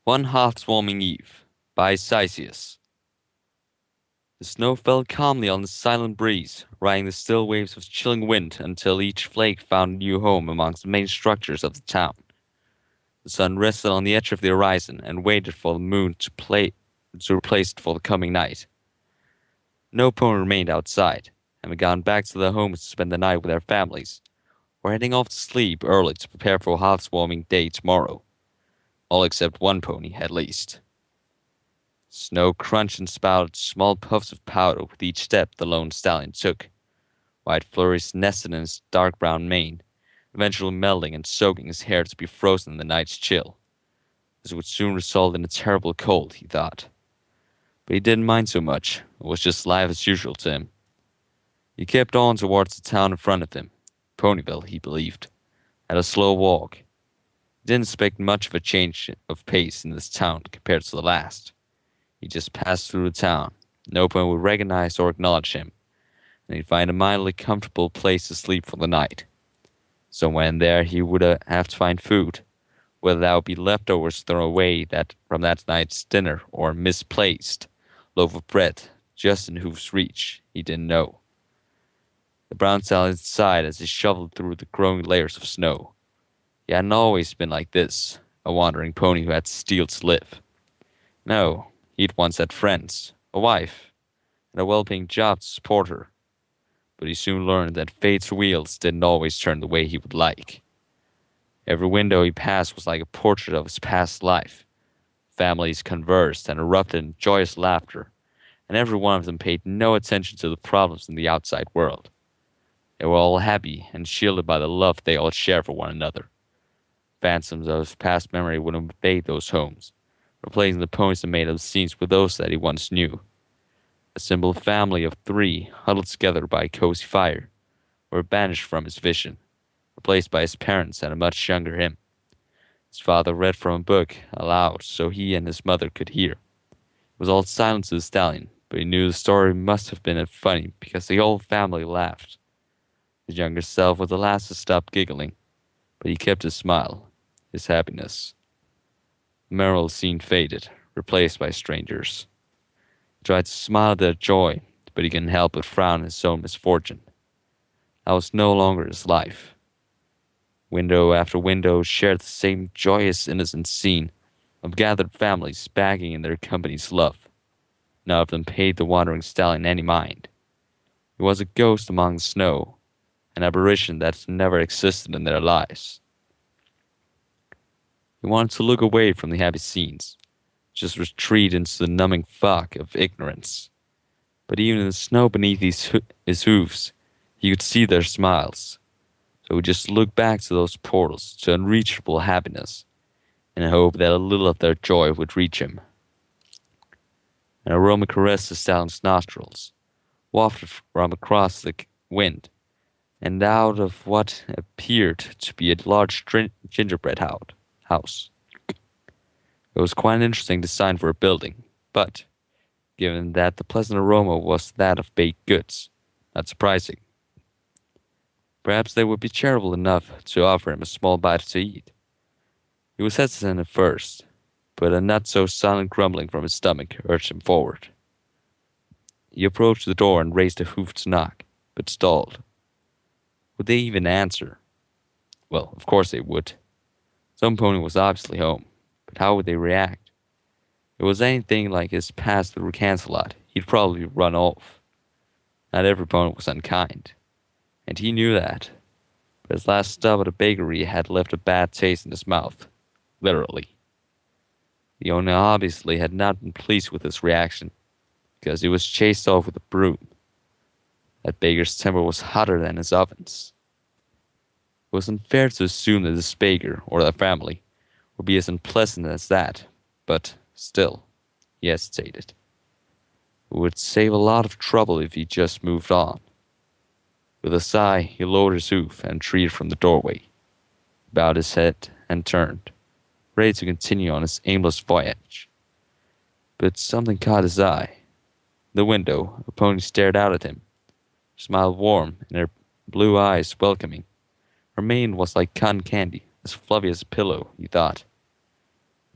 One Hearth-warming Eve by Caisius. The snow fell calmly on the silent breeze, riding the still waves of chilling wind until each flake found a new home amongst the main structures of the town. The sun rested on the edge of the horizon and waited for the moon to replace it for the coming night. No pony remained outside, having gone back to their homes to spend the night with their families, or heading off to sleep early to prepare for a hearth-warming day tomorrow. All except one pony, at least. Snow crunched and spouted small puffs of powder with each step the lone stallion took. White flurries nested in his dark brown mane, eventually melting and soaking his hair to be frozen in the night's chill. This would soon result in a terrible cold, he thought. But he didn't mind so much. It was just life as usual to him. He kept on towards the town in front of him. Ponyville, he believed. At a slow walk. He didn't expect much of a change of pace in this town compared to the last. He just passed through the town. No one would recognize or acknowledge him, and he'd find a mildly comfortable place to sleep for the night. Somewhere in there he would have to find food, whether that would be leftovers thrown away from that night's dinner or a misplaced loaf of bread just in Hoof's reach, he didn't know. The brown stallion sighed as he shoveled through the growing layers of snow. He hadn't always been like this, a wandering pony who had to steal to live. No, he'd once had friends, a wife, and a well-paying job to support her. But he soon learned that fate's wheels didn't always turn the way he would like. Every window he passed was like a portrait of his past life. Families conversed and erupted in joyous laughter, and every one of them paid no attention to the problems in the outside world. They were all happy and shielded by the love they all shared for one another. Phantoms of past memory would invade those homes, replacing the ponies that made up the scenes with those that he once knew. A simple family of three, huddled together by a cozy fire, were banished from his vision, replaced by his parents and a much younger him. His father read from a book aloud so he and his mother could hear. It was all silent to the stallion, but he knew the story must have been funny because the whole family laughed. His younger self was the last to stop giggling, but he kept his smile, his happiness. The memorable scene faded, replaced by strangers. He tried to smile at their joy, but he couldn't help but frown at his own misfortune. That was no longer his life. Window after window shared the same joyous, innocent scene of gathered families bagging in their company's love. None of them paid the wandering stallion any mind. He was a ghost among the snow, an apparition that never existed in their lives. He wanted to look away from the happy scenes, just retreat into the numbing fog of ignorance. But even in the snow beneath his hoofs, he could see their smiles. So he just looked back to those portals to unreachable happiness, in hope that a little of their joy would reach him. An aroma caressed the stallion's nostrils, wafted from across the wind, and out of what appeared to be a large gingerbread house. It was quite an interesting design for a building, but, given that the pleasant aroma was that of baked goods, not surprising. Perhaps they would be charitable enough to offer him a small bite to eat. He was hesitant at first, but a not-so-silent grumbling from his stomach urged him forward. He approached the door and raised a hoof to knock, but stalled. Would they even answer? Well, of course they would. Some pony was obviously home, but how would they react? If it was anything like his past through Cancelot, he'd probably run off. Not every pony was unkind, and he knew that. But his last stop at a bakery had left a bad taste in his mouth, literally. The owner obviously had not been pleased with his reaction, because he was chased off with a broom. That baker's temper was hotter than his ovens. It was unfair to assume that this baker, or their family, would be as unpleasant as that, but still, he hesitated. It would save a lot of trouble if he just moved on. With a sigh, he lowered his hoof and retreated from the doorway, bowed his head, and turned, ready to continue on his aimless voyage. But something caught his eye. In the window, a pony stared out at him, her smile warm and her blue eyes welcoming. Her mane was like cotton candy, as fluffy as a pillow, he thought.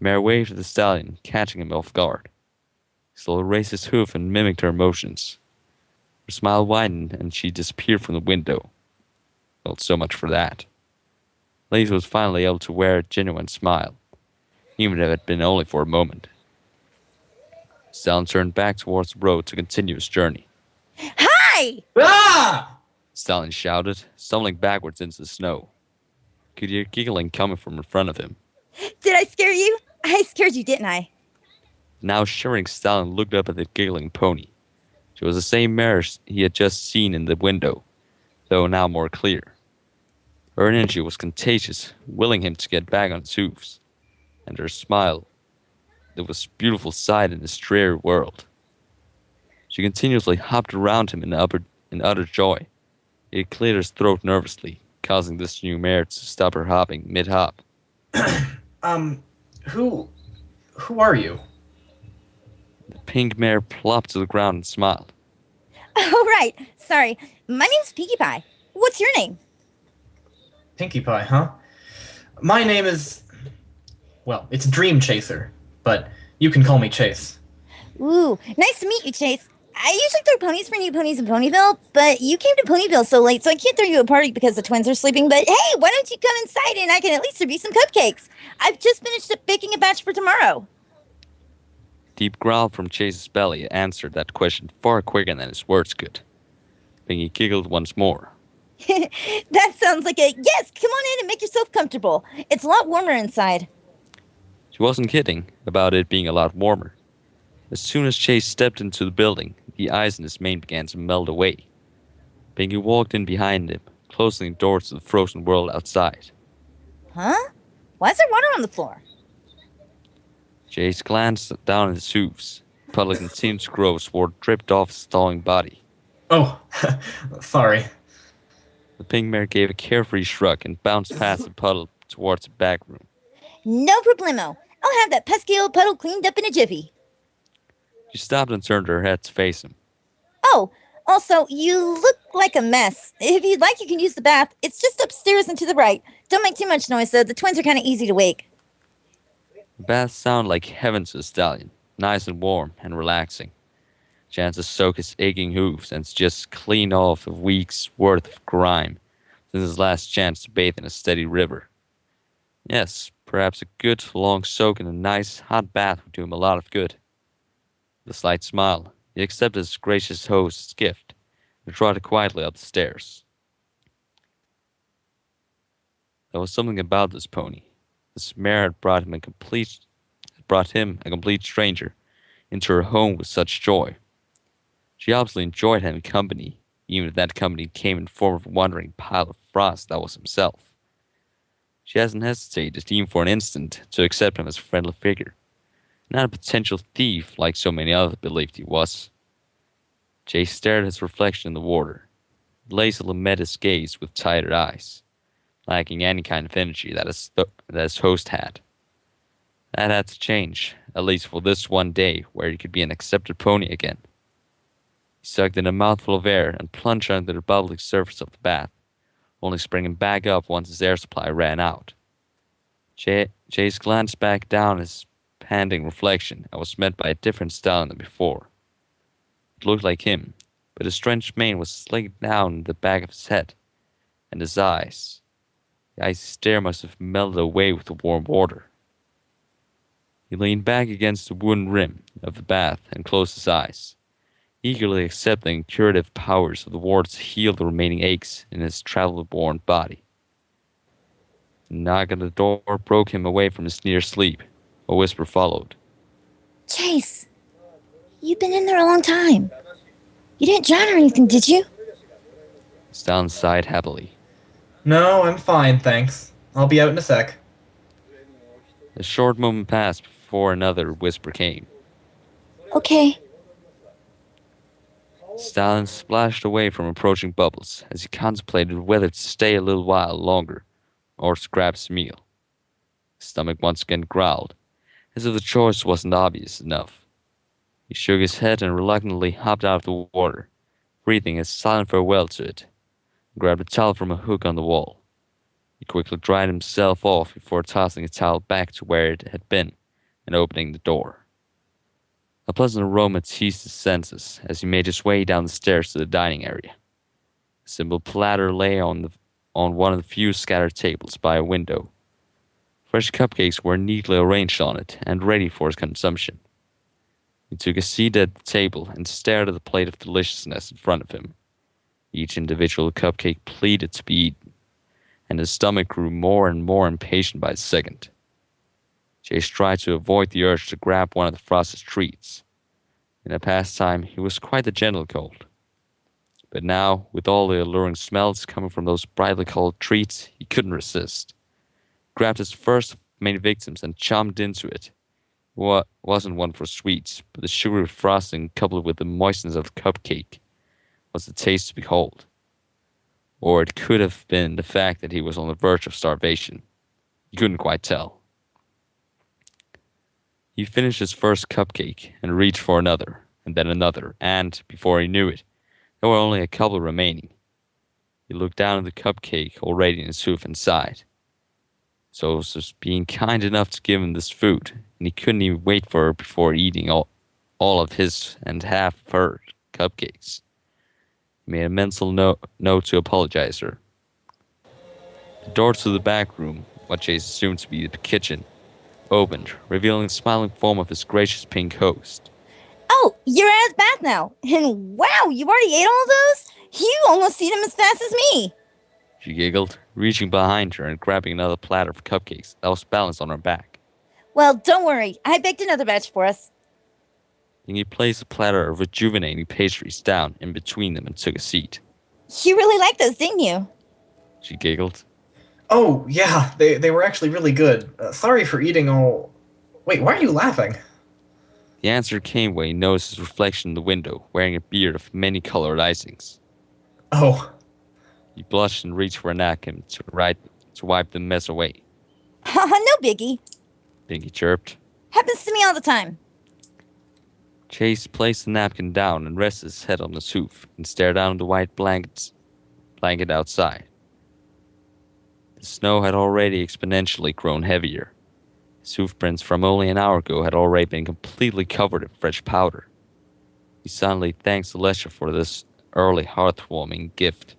The mare waved at the stallion, catching him off guard. He slowly raised his hoof and mimicked her motions. Her smile widened and she disappeared from the window. Well, so much for that. Lisa was finally able to wear a genuine smile, even if it had been only for a moment. Stallion turned back towards the road to continue his journey. Hi! Ah! Stallion shouted, stumbling backwards into the snow. He could hear giggling coming from in front of him. Did I scare you? I scared you, didn't I? The now shivering Stallion looked up at the giggling pony. She was the same mare he had just seen in the window, though now more clear. Her energy was contagious, willing him to get back on his hooves. And her smile, the most beautiful sight in this dreary world. She continuously hopped around him in utter joy. He cleared his throat nervously, causing this new mare to stop her hopping mid-hop. Who are you? The pink mare plopped to the ground and smiled. Oh, right. Sorry. My name's Pinkie Pie. What's your name? Pinkie Pie, huh? My name is... well, it's Dream Chaser, but you can call me Chase. Ooh, nice to meet you, Chase. I usually throw ponies for new ponies in Ponyville, but you came to Ponyville so late, so I can't throw you a party because the twins are sleeping. But hey, why don't you come inside and I can at least serve you some cupcakes? I've just finished baking a batch for tomorrow. Deep growl from Chase's belly answered that question far quicker than his words could. Pinkie giggled once more. That sounds like a yes, come on in and make yourself comfortable. It's a lot warmer inside. She wasn't kidding about it being a lot warmer. As soon as Chase stepped into the building, the ice in his mane began to melt away. Pinkie walked in behind him, closing the doors to the frozen world outside. Huh? Why is there water on the floor? Chase glanced down at his hooves. A puddle continued to grow as water dripped off his stalling body. Oh, sorry. The pink mare gave a carefree shrug and bounced past the puddle towards the back room. No problemo. I'll have that pesky old puddle cleaned up in a jiffy. She stopped and turned her head to face him. Oh, also, you look like a mess. If you'd like, you can use the bath. It's just upstairs and to the right. Don't make too much noise, though. The twins are kind of easy to wake. The bath sounded like heaven to the stallion, nice and warm and relaxing. Chance to soak his aching hooves and just clean off a week's worth of grime since his last chance to bathe in a steady river. Yes, perhaps a good long soak in a nice hot bath would do him a lot of good. With a slight smile, he accepted his gracious host's gift and trotted quietly up the stairs. There was something about this pony. This mare had brought him a complete stranger into her home with such joy. She obviously enjoyed having company, even if that company came in the form of a wandering pile of frost that was himself. She hasn't hesitated, even for an instant, to accept him as a friendly figure, not a potential thief like so many others believed he was. Chase stared at his reflection in the water, lazily met his gaze with tired eyes, lacking any kind of energy that his host had. That had to change, at least for this one day where he could be an accepted pony again. He sucked in a mouthful of air and plunged under the bubbling surface of the bath, only springing back up once his air supply ran out. Chase glanced back down his panting reflection and was met by a different stallion than before. It looked like him, but his drenched mane was slicked down the back of his head, and his eyes. The icy stare must have melted away with the warm water. He leaned back against the wooden rim of the bath and closed his eyes, eagerly accepting curative powers of the water to heal the remaining aches in his travel-worn body. The knock on the door broke him away from his near sleep. A whisper followed. Chase, you've been in there a long time. You didn't drown or anything, did you? Stallion sighed happily. No, I'm fine, thanks. I'll be out in a sec. A short moment passed before another whisper came. Okay. Stallion splashed away from approaching bubbles as he contemplated whether to stay a little while longer or to grab his meal. His stomach once again growled, as if the choice wasn't obvious enough. He shook his head and reluctantly hopped out of the water, breathing a silent farewell to it, and grabbed a towel from a hook on the wall. He quickly dried himself off before tossing the towel back to where it had been and opening the door. A pleasant aroma teased his senses as he made his way down the stairs to the dining area. A simple platter lay on one of the few scattered tables by a window. Fresh cupcakes were neatly arranged on it and ready for his consumption. He took a seat at the table and stared at the plate of deliciousness in front of him. Each individual cupcake pleaded to be eaten, and his stomach grew more and more impatient by the second. Chase tried to avoid the urge to grab one of the frosted treats. In a past time, he was quite the gentle colt. But now, with all the alluring smells coming from those brightly colored treats, he couldn't resist. He grabbed his first of many victims and chomped into it. What wasn't one for sweets, but the sugary frosting coupled with the moistness of the cupcake was the taste to behold. Or it could have been the fact that he was on the verge of starvation. He couldn't quite tell. He finished his first cupcake and reached for another, and then another, and, before he knew it, there were only a couple remaining. He looked down at the cupcake already in his hoof and sighed. So it was being kind enough to give him this food, and he couldn't even wait for her before eating all of his and half of her cupcakes. He made a mental note to apologize to her. The door to the back room, what Chase assumed to be the kitchen, opened, revealing the smiling form of his gracious pink host. Oh, you're at his bath now. And wow, you already ate all of those? You almost eat them as fast as me. She giggled, reaching behind her and grabbing another platter of cupcakes that was balanced on her back. Well, don't worry. I baked another batch for us. Then he placed a platter of rejuvenating pastries down in between them and took a seat. You really liked those, didn't you? She giggled. Oh, yeah, they were actually really good. Sorry for eating all... Wait, why are you laughing? The answer came when he noticed his reflection in the window, wearing a beard of many colored icings. Oh. He blushed and reached for a napkin to wipe the mess away. Haha, no biggie. Pinkie chirped. Happens to me all the time. Chase placed the napkin down and rested his head on his hoof and stared down at the white blanket outside. The snow had already exponentially grown heavier. His hoof prints from only an hour ago had already been completely covered in fresh powder. He silently thanked Celestia for this early heartwarming gift.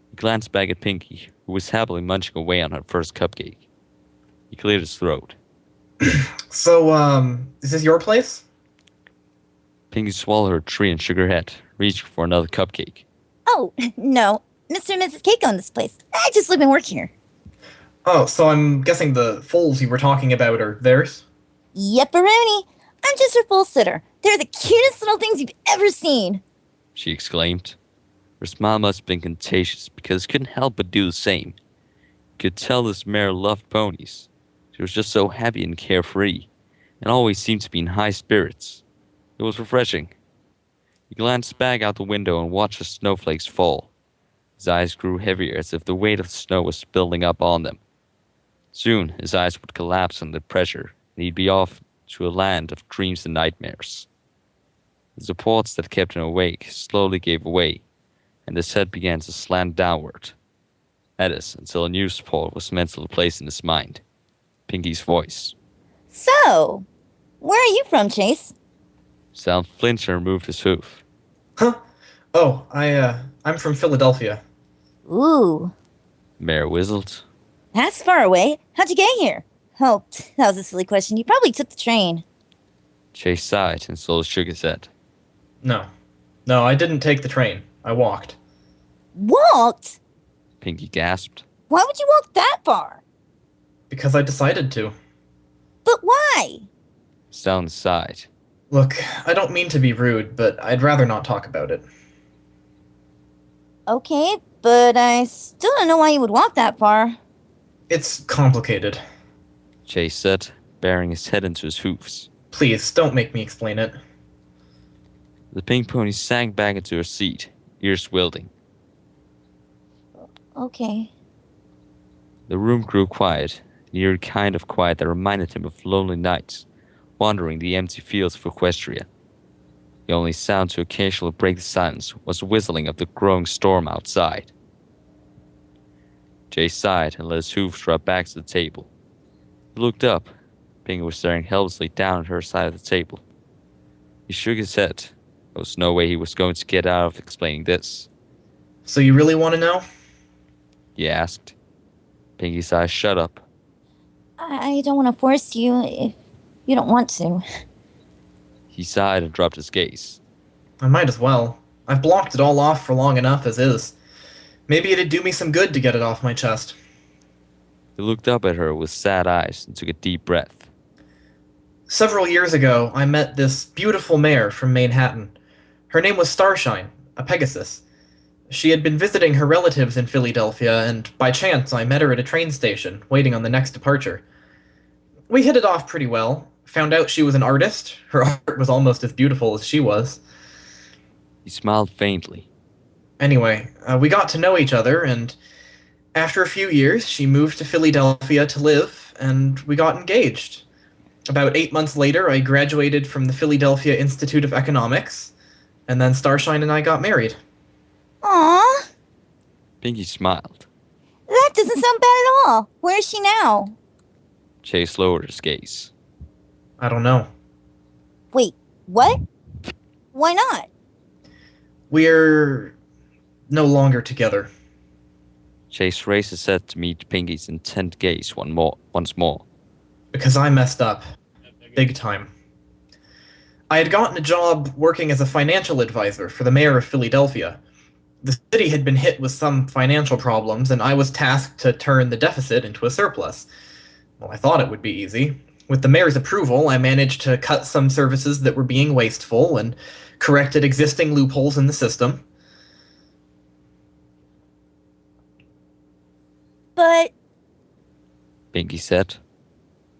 He glanced back at Pinkie, who was happily munching away on her first cupcake. He cleared his throat. So, is this your place? Pinkie swallowed her tree and shook her head, reaching for another cupcake. Oh, no. Mr. and Mrs. Cake own this place. I just live and work here. Oh, so I'm guessing the foals you were talking about are theirs? Yepperoni. I'm just her full sitter. They're the cutest little things you've ever seen. She exclaimed. Her smile must have been contagious because it couldn't help but do the same. You could tell this mare loved ponies. She was just so happy and carefree, and always seemed to be in high spirits. It was refreshing. He glanced back out the window and watched the snowflakes fall. His eyes grew heavier as if the weight of the snow was building up on them. Soon, his eyes would collapse under pressure, and he'd be off to a land of dreams and nightmares. The supports that kept him awake slowly gave way, and his head began to slant downward. That is, until a new support was mentally placed in his mind. Pinkie's voice. So, where are you from, Chase? Sound flinched and removed his hoof. Huh? Oh, I'm from Philadelphia. Ooh, Mare whistled. that's far away. How'd you get here? Oh, that was a silly question. You probably took the train. Chase sighed and slowly shook his head. No, I didn't take the train. I walked. Walked? Pinkie gasped. Why would you walk that far? Because I decided to. But why? Sound sighed. Look, I don't mean to be rude, but I'd rather not talk about it. Okay, but I still don't know why you would walk that far. It's complicated. Chase said, burying his head into his hoofs. Please, don't make me explain it. The pink pony sank back into her seat, ears wilting. Okay. The room grew quiet, an eerie kind of quiet that reminded him of lonely nights, wandering the empty fields of Equestria. The only sound to occasionally break the silence was the whistling of the growing storm outside. Jay sighed and let his hooves drop back to the table. He looked up, Pinkie was staring helplessly down at her side of the table. He shook his head. There was no way he was going to get out of explaining this. So you really want to know? He asked. Pinkie's eyes shut up. I don't want to force you if you don't want to. He sighed and dropped his gaze. I might as well. I've blocked it all off for long enough as is. Maybe it'd do me some good to get it off my chest. He looked up at her with sad eyes and took a deep breath. Several years ago, I met this beautiful mare from Manhattan. Her name was Starshine, a Pegasus. She had been visiting her relatives in Philadelphia, and by chance I met her at a train station, waiting on the next departure. We hit it off pretty well. Found out she was an artist. Her art was almost as beautiful as she was. He smiled faintly. Anyway, we got to know each other, and after a few years, she moved to Philadelphia to live, and we got engaged. About 8 months later, I graduated from the Philadelphia Institute of Economics, and then Starshine and I got married. Aww, Pinkie smiled. that doesn't sound bad at all. Where is she now? Chase lowered his gaze. I don't know. Wait, what? Why not? We're no longer together. Chase raised his head to meet Pinkie's intent gaze once more. Because I messed up. Big time. I had gotten a job working as a financial advisor for the mayor of Philadelphia. The city had been hit with some financial problems, and I was tasked to turn the deficit into a surplus. Well, I thought it would be easy. With the mayor's approval, I managed to cut some services that were being wasteful and corrected existing loopholes in the system. But Pinkie said.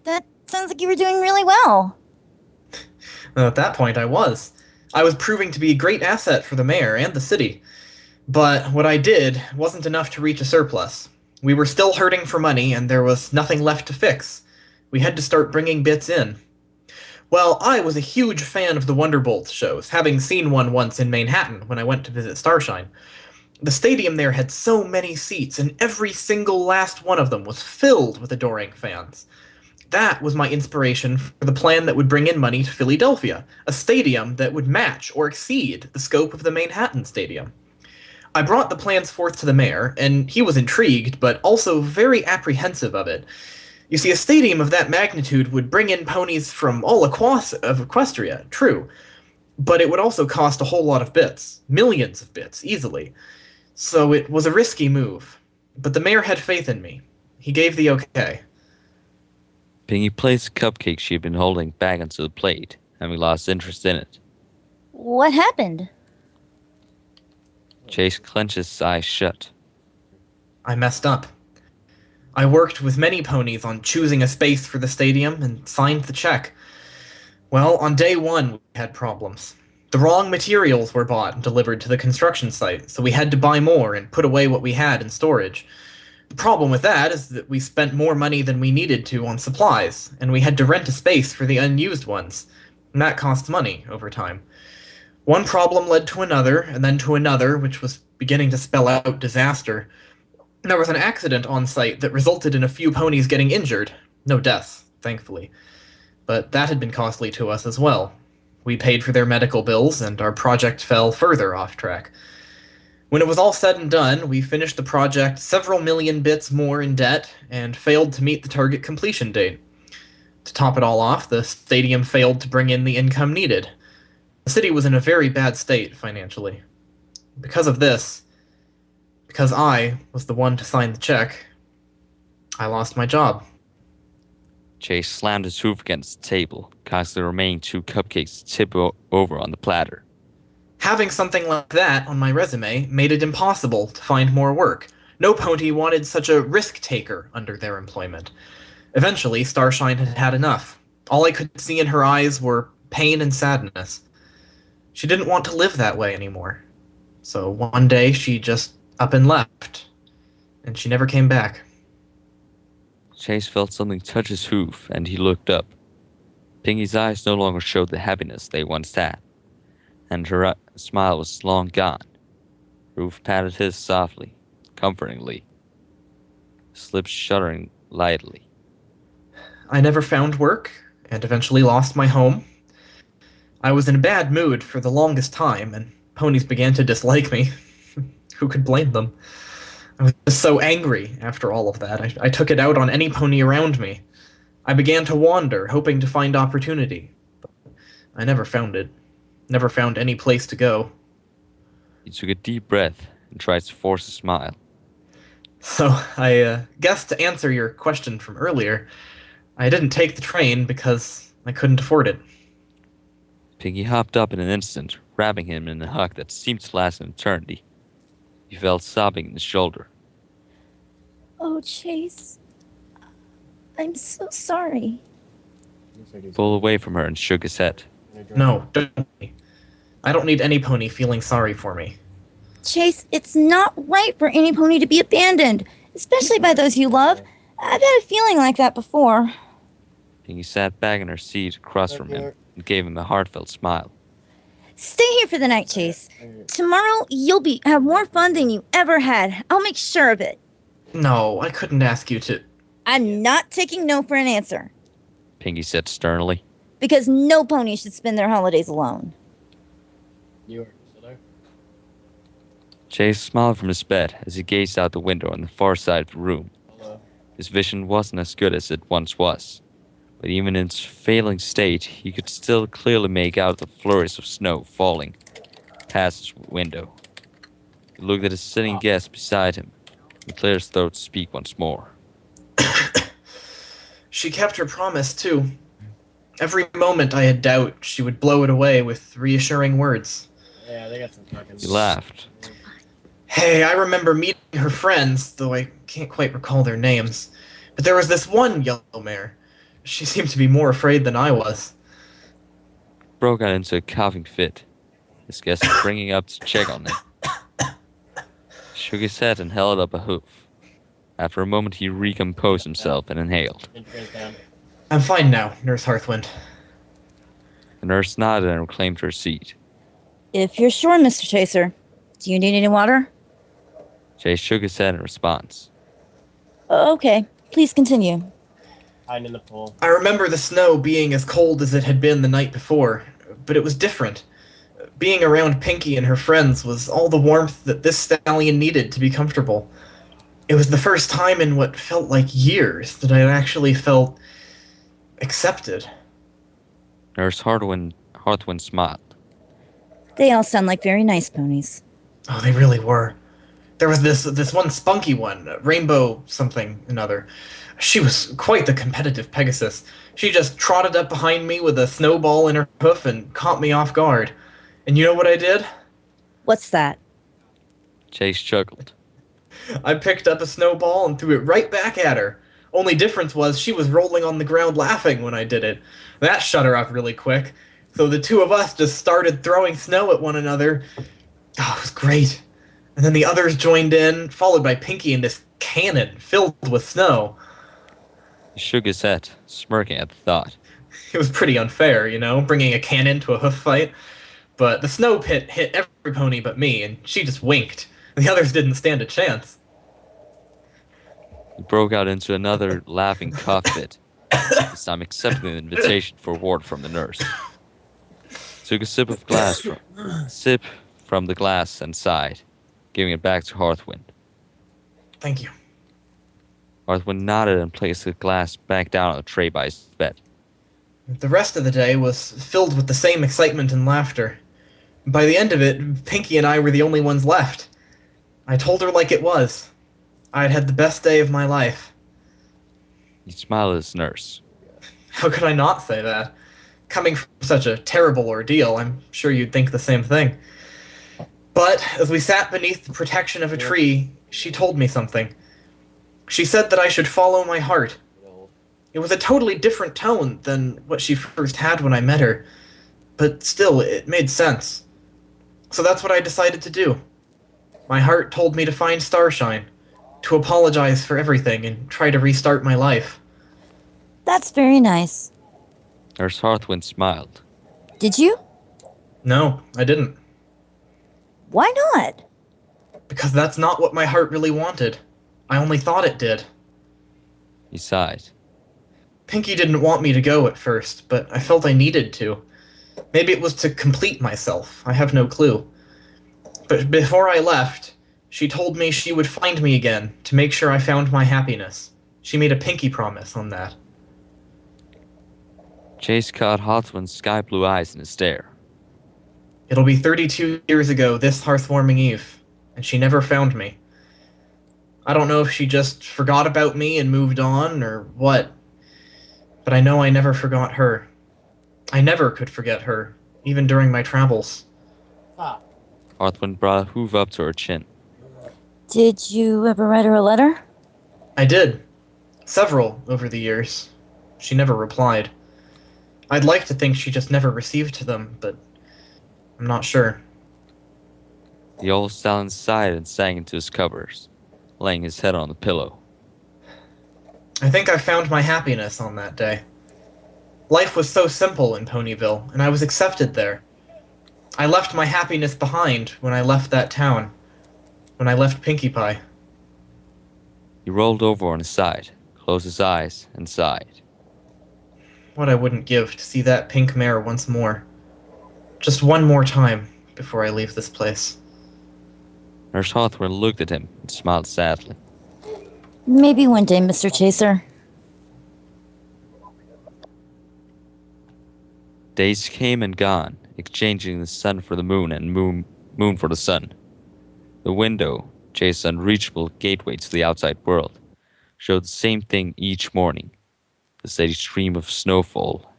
that sounds like you were doing really well. At that point, I was. I was proving to be a great asset for the mayor and the city. But what I did wasn't enough to reach a surplus. We were still hurting for money, and there was nothing left to fix. We had to start bringing bits in. Well, I was a huge fan of the Wonderbolts shows, having seen one once in Manhattan when I went to visit Starshine. The stadium there had so many seats, and every single last one of them was filled with adoring fans. That was my inspiration for the plan that would bring in money to Philadelphia, a stadium that would match or exceed the scope of the Manhattan Stadium. I brought the plans forth to the mayor, and he was intrigued, but also very apprehensive of it. You see, a stadium of that magnitude would bring in ponies from all of Equestria, true, but it would also cost a whole lot of bits, millions of bits, easily. So it was a risky move, but the mayor had faith in me. He gave the okay. Pinkie placed the cupcake she had been holding back onto the plate, having lost interest in it. What happened? Chase clenched his eyes shut. I messed up. I worked with many ponies on choosing a space for the stadium and signed the check. Well, on day one, we had problems. The wrong materials were bought and delivered to the construction site, so we had to buy more and put away what we had in storage. The problem with that is that we spent more money than we needed to on supplies, and we had to rent a space for the unused ones, and that costs money over time. One problem led to another, and then to another, which was beginning to spell out disaster. There was an accident on site that resulted in a few ponies getting injured. No deaths, thankfully. But that had been costly to us as well. We paid for their medical bills, and our project fell further off track. When it was all said and done, we finished the project several million bits more in debt, and failed to meet the target completion date. To top it all off, the stadium failed to bring in the income needed. The city was in a very bad state financially. Because of this, because I was the one to sign the check, I lost my job. Chase slammed his hoof against the table, causing the remaining 2 cupcakes to tip over on the platter. Having something like that on my resume made it impossible to find more work. No pony wanted such a risk-taker under their employment. Eventually, Starshine had had enough. All I could see in her eyes were pain and sadness. She didn't want to live that way anymore. So one day she just up and left, and she never came back. Chase felt something touch his hoof, and he looked up. Pinkie's eyes no longer showed the happiness they once had, and her smile was long gone. Roof patted his softly, comfortingly, his lips shuddering lightly. I never found work, and eventually lost my home. I was in a bad mood for the longest time, and ponies began to dislike me. Who could blame them? I was just so angry after all of that. I took it out on any pony around me. I began to wander, hoping to find opportunity. But I never found it. Never found any place to go. He took a deep breath and tried to force a smile. So, I guess to answer your question from earlier, I didn't take the train because I couldn't afford it. Pinkie hopped up in an instant, wrapping him in a hug that seemed to last an eternity. He felt sobbing in his shoulder. Oh, Chase. I'm so sorry. He pulled away from her and shook his head. No, don't. I don't need any pony feeling sorry for me. Chase, it's not right for any pony to be abandoned, especially by those you love. I've had a feeling like that before. Pinkie sat back in her seat across from him and gave him a heartfelt smile. Stay here for the night, Chase. Tomorrow, you'll have more fun than you ever had. I'll make sure of it. No, I couldn't ask you to. I'm not taking no for an answer. Pinkie said sternly. Because no pony should spend their holidays alone. You are still there? Chase smiled from his bed as he gazed out the window on the far side of the room. Hello. His vision wasn't as good as it once was, but even in its failing state, he could still clearly make out the flurries of snow falling past his window. He looked at his sitting guest beside him and cleared his throat to speak once more. She kept her promise, too. Every moment I had doubt, she would blow it away with reassuring words. Yeah, they got some fucking. He laughed. Hey, I remember meeting her friends, though I can't quite recall their names. But there was this one yellow mare. She seemed to be more afraid than I was. Broke out into a coughing fit, his guest springing up to check on him. He shook his head and held up a hoof. After a moment, he recomposed himself and inhaled. Insurance down. I'm fine now, Nurse Hearthwind. The nurse nodded and reclaimed her seat. If you're sure, Mr. Chaser. Do you need any water? Chase shook his head in response. Okay, please continue. Hiding in the pool. I remember the snow being as cold as it had been the night before, but it was different. Being around Pinkie and her friends was all the warmth that this stallion needed to be comfortable. It was the first time in what felt like years that I actually felt accepted. Nurse Hearthwind smiled. They all sound like very nice ponies. Oh, they really were. There was this one spunky one, Rainbow something another. She was quite the competitive Pegasus. She just trotted up behind me with a snowball in her hoof and caught me off guard. And you know what I did? What's that? Chase chuckled. I picked up a snowball and threw it right back at her. Only difference was she was rolling on the ground laughing when I did it. That shut her up really quick. So the two of us just started throwing snow at one another. Oh, it was great. And then the others joined in, followed by Pinkie and this cannon filled with snow. He shook his head, smirking at the thought. It was pretty unfair, you know, bringing a cannon to a hoof fight. But the snow pit hit every pony but me, and she just winked. The others didn't stand a chance. He broke out into another laughing cough fit, this time accepting the invitation for ward from the nurse. Took a sip from the glass and sighed, giving it back to Hearthwind. Thank you. Hearthwind nodded and placed the glass back down on the tray by his bed. The rest of the day was filled with the same excitement and laughter. By the end of it, Pinkie and I were the only ones left. I told her like it was. I'd had the best day of my life. He smiled at his nurse. How could I not say that? Coming from such a terrible ordeal, I'm sure you'd think the same thing. But as we sat beneath the protection of a tree, she told me something. She said that I should follow my heart. It was a totally different tone than what she first had when I met her, but still, it made sense. So that's what I decided to do. My heart told me to find Starshine, to apologize for everything and try to restart my life. That's very nice. Nurse Hearthwind smiled. Did you? No, I didn't. Why not? Because that's not what my heart really wanted. I only thought it did. He sighed. Pinkie didn't want me to go at first, but I felt I needed to. Maybe it was to complete myself. I have no clue. But before I left, she told me she would find me again to make sure I found my happiness. She made a pinky promise on that. Chase caught Hearthwind's sky blue eyes in a stare. It'll be 32 years ago this hearthwarming eve, and she never found me. I don't know if she just forgot about me and moved on, or what, but I know I never forgot her. I never could forget her, even during my travels. Ah, Hearthwind brought a hoof up to her chin. Did you ever write her a letter? I did. Several over the years. She never replied. I'd like to think she just never received them, but I'm not sure. The old stallion sighed and sank into his covers, laying his head on the pillow. I think I found my happiness on that day. Life was so simple in Ponyville, and I was accepted there. I left my happiness behind when I left that town. When I left Pinkie Pie. He rolled over on his side, closed his eyes, and sighed. What I wouldn't give to see that pink mare once more. Just one more time before I leave this place. Nurse Hearthwind looked at him and smiled sadly. Maybe one day, Mr. Chaser. Days came and gone, exchanging the sun for the moon and moon for the sun. The window, Chase's unreachable gateway to the outside world, showed the same thing each morning, the steady stream of snowfall,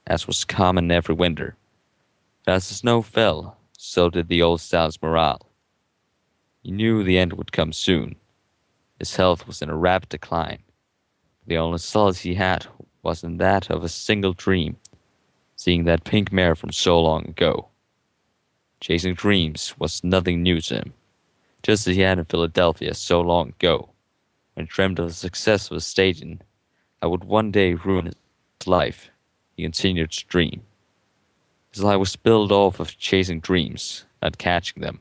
as was common every winter. But as the snow fell, so did the old stallion's morale. He knew the end would come soon. His health was in a rapid decline. The only solace he had was in that of a single dream, seeing that pink mare from so long ago. Chasing dreams was nothing new to him, just as he had in Philadelphia so long ago, when he dreamed of the success of a stallion that would one day ruin his life. He continued to dream. His life was built off of chasing dreams, not catching them.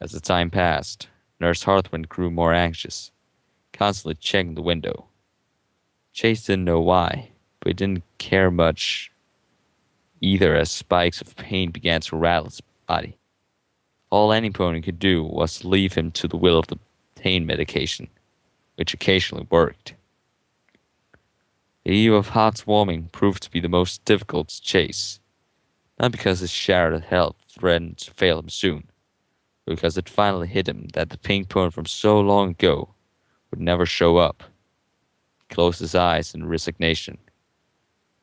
As the time passed, Nurse Hearthwind grew more anxious, constantly checking the window. Chase didn't know why, but he didn't care much either as spikes of pain began to rattle his body. All any pony could do was to leave him to the will of the pain medication, which occasionally worked. The eve of Hearthwarming proved to be the most difficult to chase, not because his shattered health threatened to fail him soon, but because it finally hit him that the pink pony from so long ago would never show up. He closed his eyes in resignation.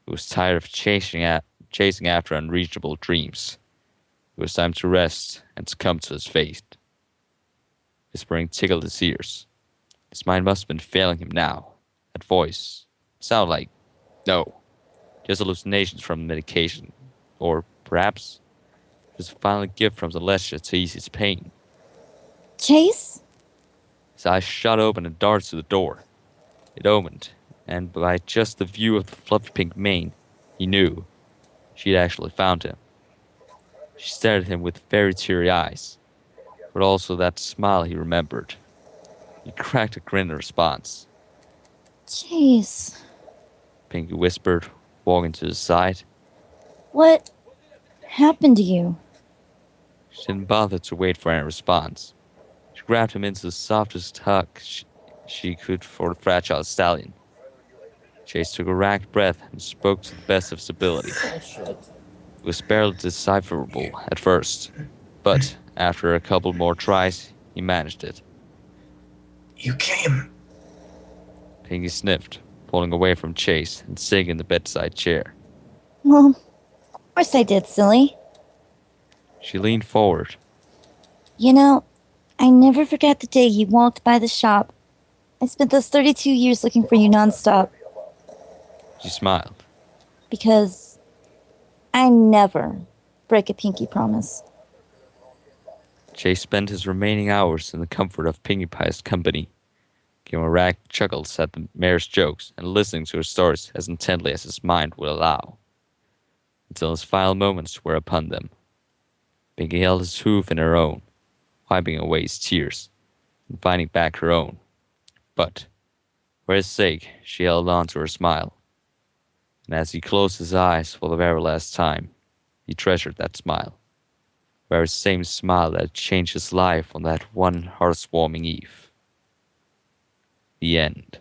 He was tired of chasing after unreachable dreams. It was time to rest and succumb to his fate. Whispering tickled his ears. His mind must have been failing him now. That voice sounded like, no, just hallucinations from medication. Or perhaps it was a final gift from Celestia to ease his pain. Chase? His eyes shot open and darted to the door. It opened, and by just the view of the fluffy pink mane, he knew she had actually found him. She stared at him with very teary eyes, but also that smile he remembered. He cracked a grin in response. Chase. Pinkie whispered, walking to his side. What happened to you? She didn't bother to wait for any response. She grabbed him into the softest hug she could for the fragile stallion. Chase took a racked breath and spoke to the best of his ability. bullshit. It was barely decipherable at first, but after a couple more tries, he managed it. You came. Pinkie sniffed, pulling away from Chase and sitting in the bedside chair. Well, of course I did, silly. She leaned forward. You know, I never forgot the day you walked by the shop. I spent those 32 years looking for you nonstop. She smiled. Because I never break a pinky promise. Chase spent his remaining hours in the comfort of Pinkie Pie's company, giving ragged chuckles at the mare's jokes and listening to her stories as intently as his mind would allow, until his final moments were upon them. Pinkie held his hoof in her own, wiping away his tears and finding back her own. But For his sake, she held on to her smile. And as he closed his eyes for the very last time, he treasured that smile. The very same smile that had changed his life on that one hearth-warming eve. The end.